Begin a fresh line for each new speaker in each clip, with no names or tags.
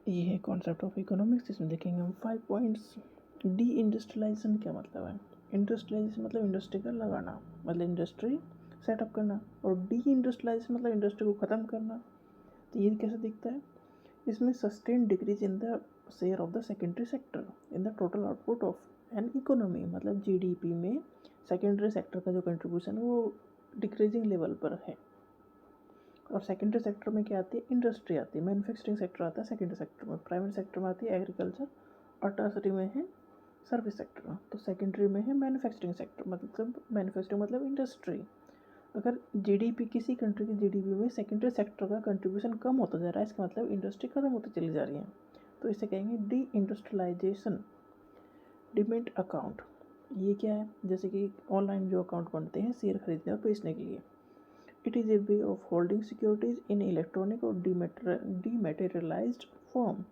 ये है concept of economics. इसमें देखेंगे हम 5 पॉइंट्स। डी इंडस्ट्रियलाइजेशन क्या मतलब है? इंडस्ट्रियलाइजेशन मतलब इंडस्ट्री का लगाना, मतलब इंडस्ट्री सेटअप करना, और डी इंडस्ट्रियलाइजेशन मतलब इंडस्ट्री को ख़त्म करना। तो ये कैसे दिखता है? इसमें sustain decrease in the share of the secondary sector in the total output of an economy, मतलब जीडीपी में सेकेंडरी सेक्टर का जो कंट्रीब्यूशन है वो डिक्रीजिंग लेवल पर है। और सेकेंडरी सेक्टर में क्या आती है? इंडस्ट्री आती है, मैन्युफैक्चरिंग सेक्टर आता है सेकेंडरी सेक्टर में, प्राइमरी सेक्टर में आती है एग्रीकल्चर, और टर्सरी में है सर्विस सेक्टर। तो सेकेंडरी में है मैन्युफैक्चरिंग सेक्टर, मतलब मैन्युफैक्चरिंग मतलब इंडस्ट्री। अगर जीडीपी, किसी कंट्री की जीडीपी में सेकेंडरी सेक्टर का कंट्रीब्यूशन कम होता जा रहा है, इसका मतलब इंडस्ट्री खत्म होती चली जा रही है, तो इसे कहेंगे डी इंडस्ट्रियलाइजेशन। डिमेट अकाउंट, ये क्या है? जैसे कि ऑनलाइन जो अकाउंट बनते हैं शेयर खरीदने और बेचने के लिए। It is a way of holding securities in electronic और डीमेटेरियलाइज्ड फॉर्म।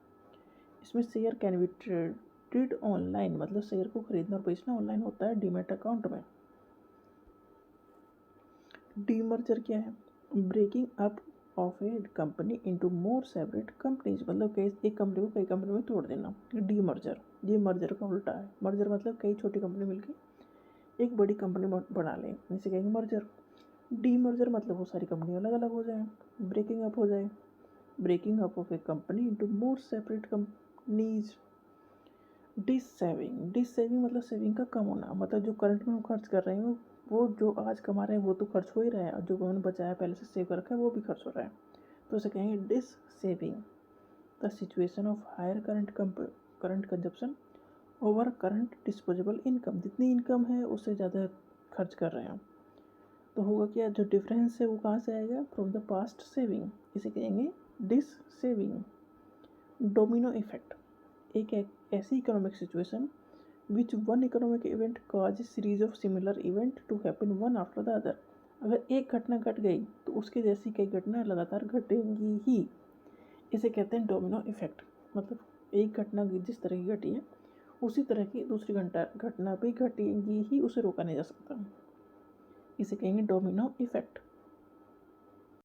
इसमें share can be traded online, मतलब शेयर को खरीदना और बेचना ऑनलाइन होता है डीमेट अकाउंट में। डीमर्जर क्या है? Breaking up of a company into more separate companies, मतलब कई एक कंपनी को कई कंपनी में तोड़ देना, डीमर्जर। ये मर्जर का उल्टा है। मर्जर मतलब कई छोटी कंपनी मिलकर एक बड़ी कंपनी बना लें, इसे कहेंगे मर्जर। डीमर्जर मतलब वो सारी कंपनी अलग अलग हो जाए, ब्रेकिंग अप हो जाए। Breaking up of a company into more separate companies. Dissaving, dissaving मतलब सेविंग का कम होना, मतलब जो करंट में हम खर्च कर रहे हैं वो जो आज कमा रहे हैं वो तो खर्च हो ही रहा है, और जो हमने बचाया पहले से सेव कर रखा है वो भी खर्च हो रहा है, तो उसे कहेंगे dissaving. The situation of higher current consumption over current disposable income, जितनी इनकम है उससे ज़्यादा खर्च कर रहे हैं, तो होगा क्या? जो डिफरेंस है वो कहाँ से आएगा? फ्रॉम द पास्ट सेविंग, इसे कहेंगे डिस सेविंग। डोमिनो इफेक्ट, एक ऐसी economic situation which one economic event cause series of similar event to happen one after the other. अगर एक घटना घट गई तो उसके जैसी कई घटना लगातार घटेंगी ही, इसे कहते हैं डोमिनो इफेक्ट। मतलब एक घटना जिस तरह की घटी है उसी तरह की दूसरी घटना भी घटेंगी ही, उसे रोका नहीं जा सकता, इसे कहेंगे डोमिनो इफेक्ट।